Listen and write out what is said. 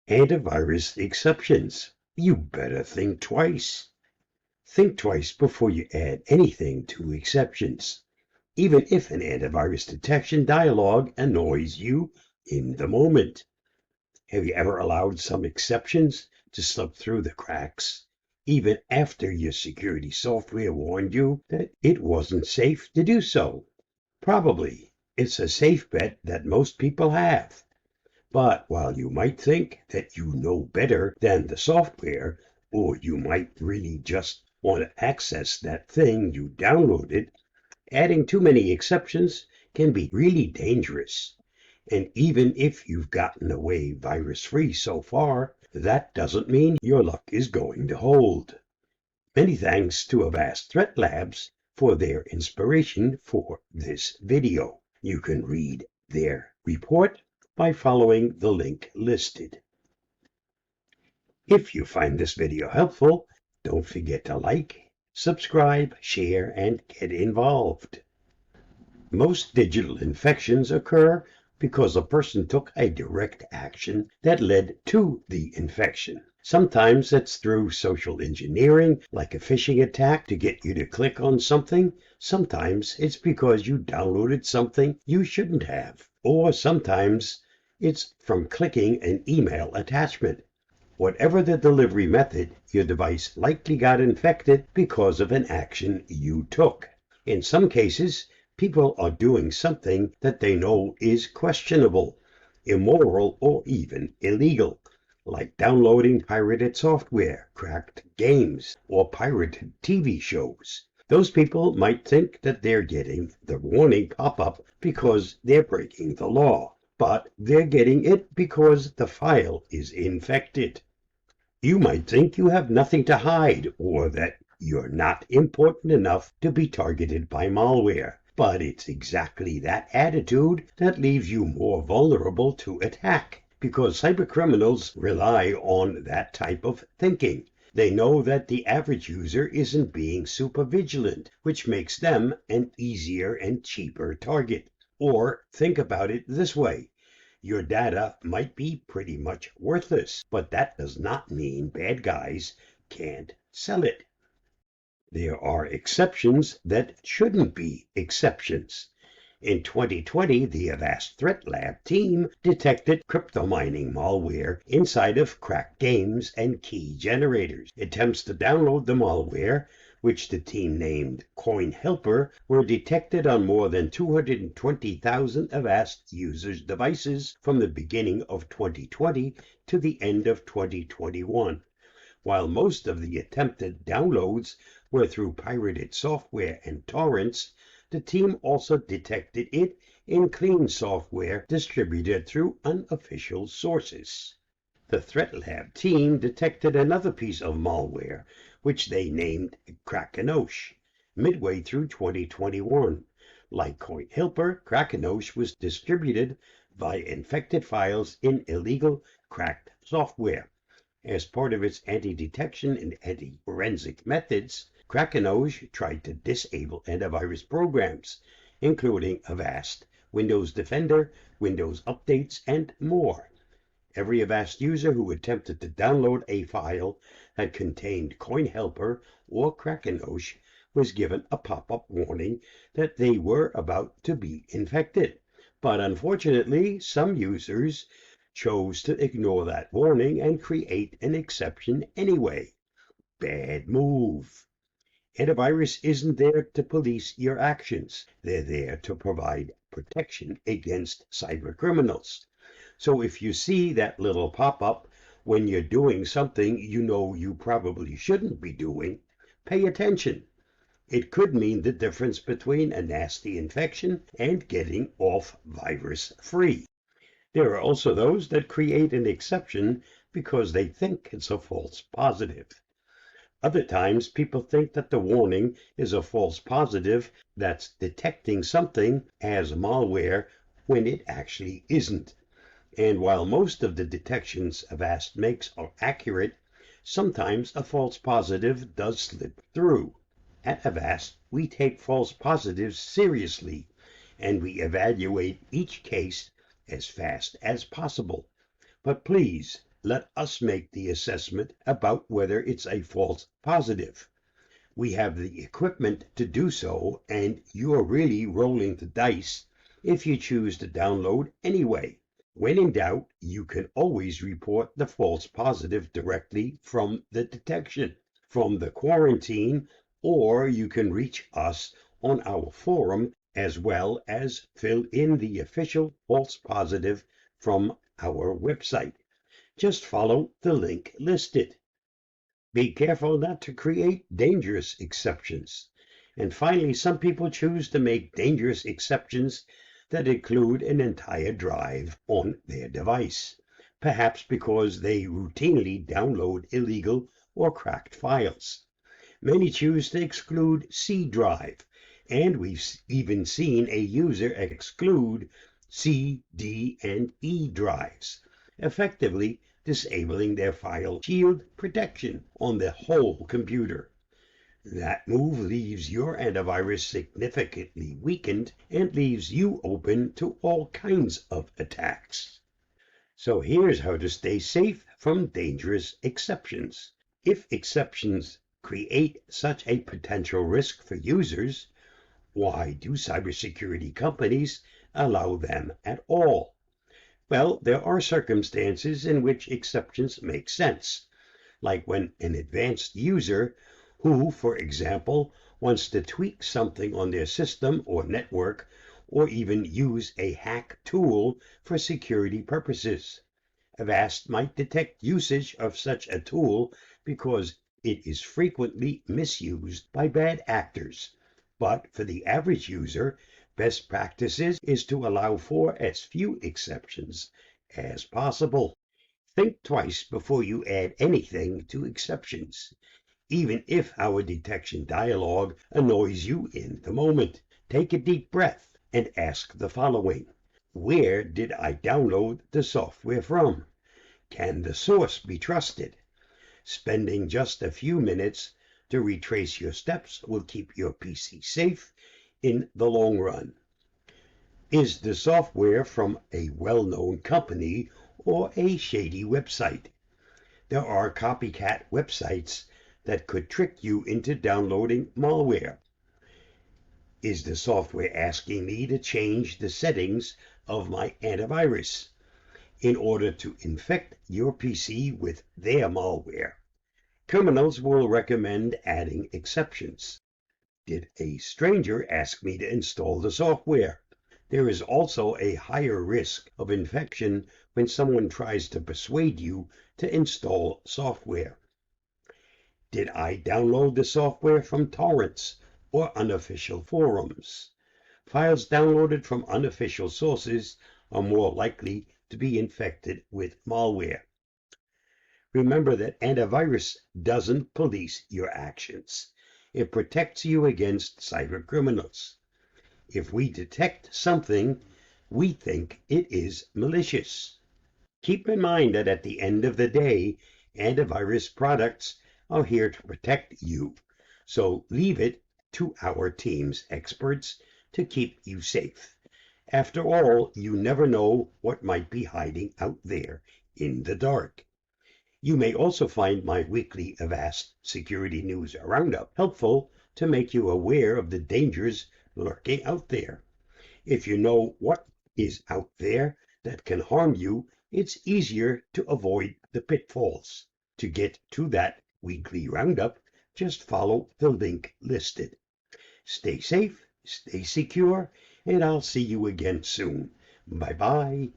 Antivirus exceptions. You better think twice. Think twice before you add anything to exceptions, even if an antivirus detection dialog annoys you in the moment. Have you ever allowed some exceptions to slip through the cracks, even after your security software warned you that it wasn't safe to do so? Probably. It's a safe bet that most people have. But while you might think that you know better than the software, or you might really just want to access that thing you downloaded, adding too many exceptions can be really dangerous. And even if you've gotten away virus-free so far, that doesn't mean your luck is going to hold. Many thanks to Avast Threat Labs for their inspiration for this video. You can read their report by following the link listed. If you find this video helpful, don't forget to like, subscribe, share, and get involved. Most digital infections occur because a person took a direct action that led to the infection. Sometimes it's through social engineering, like a phishing attack to get you to click on something. Sometimes it's because you downloaded something you shouldn't have. Or sometimes it's from clicking an email attachment. Whatever the delivery method, your device likely got infected because of an action you took. In some cases, people are doing something that they know is questionable, immoral, or even illegal, like downloading pirated software, cracked games, or pirated TV shows. Those people might think that they're getting the warning pop-up because they're breaking the law, but they're getting it because the file is infected. You might think you have nothing to hide, or that you're not important enough to be targeted by malware. But it's exactly that attitude that leaves you more vulnerable to attack, because cybercriminals rely on that type of thinking. They know that the average user isn't being super vigilant, which makes them an easier and cheaper target. Or think about it this way. Your data might be pretty much worthless, but that does not mean bad guys can't sell it. There are exceptions that shouldn't be exceptions. In 2020, the Avast Threat Lab team detected crypto-mining malware inside of cracked games and key generators. Attempts to download the malware, which the team named Coin Helper, were detected on more than 220,000 Avast users' devices from the beginning of 2020 to the end of 2021. While most of the attempted downloads were through pirated software and torrents, the team also detected it in clean software distributed through unofficial sources. The Threat Lab team detected another piece of malware, which they named Krakenosh, midway through 2021. Like Coin Helper, Krakenosh was distributed via infected files in illegal cracked software. As part of its anti-detection and anti-forensic methods, Krakenosh tried to disable antivirus programs, including Avast, Windows Defender, Windows Updates, and more. Every Avast user who attempted to download a file that contained Coin Helper or Krakenosh was given a pop-up warning that they were about to be infected. But unfortunately, some users chose to ignore that warning and create an exception anyway. Bad move. Antivirus isn't there to police your actions. They're there to provide protection against cybercriminals. So if you see that little pop-up when you're doing something you know you probably shouldn't be doing, pay attention. It could mean the difference between a nasty infection and getting off virus-free. There are also those that create an exception because they think it's a false positive. Other times, people think that the warning is a false positive that's detecting something as malware when it actually isn't. And while most of the detections Avast makes are accurate, sometimes a false positive does slip through. At Avast, we take false positives seriously, and we evaluate each case as fast as possible. But please, let us make the assessment about whether it's a false positive. We have the equipment to do so, and you're really rolling the dice if you choose to download anyway. When in doubt, you can always report the false positive directly from the detection, from the quarantine, or you can reach us on our forum as well as fill in the official false positive from our website. Just follow the link listed. Be careful not to create dangerous exceptions. And finally, some people choose to make dangerous exceptions that include an entire drive on their device, perhaps because they routinely download illegal or cracked files. Many choose to exclude C drive, and we've even seen a user exclude C, D, and E drives, effectively disabling their file shield protection on the whole computer. That move leaves your antivirus significantly weakened and leaves you open to all kinds of attacks. So here's how to stay safe from dangerous exceptions. If exceptions create such a potential risk for users, why do cybersecurity companies allow them at all? Well, there are circumstances in which exceptions make sense, like when an advanced user who, for example, wants to tweak something on their system or network, or even use a hack tool for security purposes. Avast might detect usage of such a tool because it is frequently misused by bad actors. But for the average user, best practices is to allow for as few exceptions as possible. Think twice before you add anything to exceptions, even if our detection dialog annoys you in the moment. Take a deep breath and ask the following. Where did I download the software from? Can the source be trusted? Spending just a few minutes to retrace your steps will keep your PC safe in the long run. Is the software from a well-known company or a shady website? There are copycat websites that could trick you into downloading malware. Is the software asking me to change the settings of my antivirus in order to infect your PC with their malware? Criminals will recommend adding exceptions. Did a stranger ask me to install the software? There is also a higher risk of infection when someone tries to persuade you to install software. Did I download the software from torrents or unofficial forums? Files downloaded from unofficial sources are more likely to be infected with malware. Remember that antivirus doesn't police your actions. It protects you against cyber criminals. If we detect something, we think it is malicious. Keep in mind that at the end of the day, antivirus products are here to protect you. So leave it to our team's experts to keep you safe. After all, you never know what might be hiding out there in the dark. You may also find my weekly Avast Security News Roundup helpful to make you aware of the dangers lurking out there. If you know what is out there that can harm you, it's easier to avoid the pitfalls. To get to that weekly roundup, just follow the link listed. Stay safe, stay secure, and I'll see you again soon. Bye-bye.